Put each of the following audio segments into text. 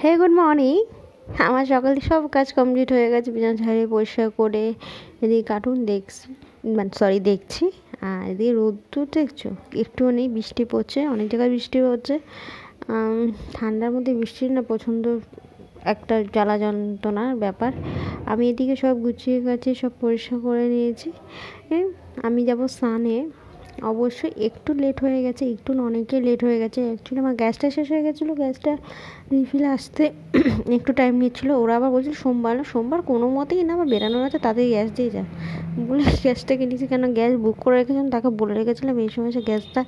হে good morning. আমার সকালে সব কাজ কমপ্লিট হয়ে গেছে, বিছানা ঝাড়িয়ে পরিষ্কার করে এদিকে কার্টুন দেখছি, দেখছি। আর এদিকে রোদ্দুর দেখছো, একটুও নেই, বৃষ্টি পড়ছে, অনেক জায়গায় বৃষ্টি হচ্ছে। ঠান্ডার মধ্যে বৃষ্টির না প্রচণ্ড একটা জ্বালা যন্ত্রণার ব্যাপার। আমি এদিকে সব গুছিয়ে গেছি, সব পরিষ্কার করে নিয়েছি। আমি যাব স্নানে। অবশ্যই একটু লেট হয়ে গেছে, একটু না অনেকটাই লেট হয়ে গেছে। অ্যাকচুয়ালি আমার গ্যাসটা শেষ হয়ে গেছিলো, গ্যাসটা রিফিল আসতে একটু টাইম নিচ্ছিলো। ওরা আবার বলছিল সোমবার কোনো মতেই না আমার বেরানোর আছে, তাদের গ্যাস দিয়ে যায় বলে গ্যাসটাকে নিয়েছি। কেন গ্যাস বুক করে রেখেছিলাম, তাকে বলে রেখেছিলাম এই সময় সে গ্যাসটা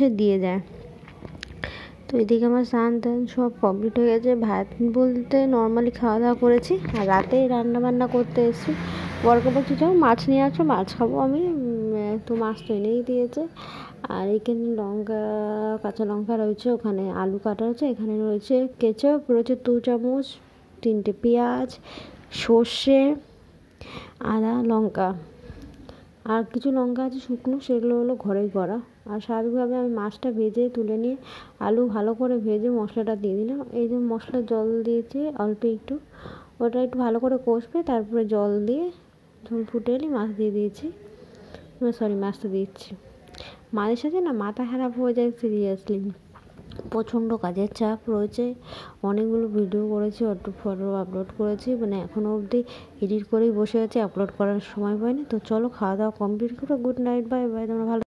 সে দিয়ে যায়। তো এদিকে আমার স্নান টান সব কমপ্লিট হয়ে গেছে। ভাত বলতে নর্মালি খাওয়া দাওয়া করেছি, আর রাতে রান্না বান্না করতে এসেছি। বরকে বলছি যাও মাছ নিয়ে আসো, মাছ খাবো আমি। তো মাছ তো এনেই দিয়েছে। আর এখানে কাঁচা লঙ্কা রয়েছে, ওখানে আলু কাটা রয়েছে, এখানে রয়েছে কেচাপ রয়েছে 2 চামচ, 3টে পেঁয়াজ, সর্ষে, আদা, লঙ্কা, আর কিছু লঙ্কা আছে শুকনো, সেগুলো হলো ঘরেই করা। আর স্বাভাবিকভাবে আমি মাছটা ভেজে তুলে নিয়ে আলু ভালো করে ভেজে মশলাটা দিয়ে দিলাম। এই যে মশলার জল দিয়েছি অল্প একটু, ওটা একটু ভালো করে কষবে, তারপরে জল দিয়ে ঝোল ফুটে এলে মাছ দিয়ে দিয়েছি। মাছটা দিচ্ছি। মাঝে সাথে না মাথা খারাপ হয়ে যায় সিরিয়াসলি, প্রচণ্ড কাজের চাপ রয়েছে। অনেকগুলো ভিডিও করেছি, ফটো আপলোড করেছি, মানে এখনও অবধি এডিট করেই বসে আছি, আপলোড করার সময় পাইনি। তো চলো খাওয়া দাওয়া কমপ্লিট করো। গুড নাইট, বাই বাই, তোমরা ভালো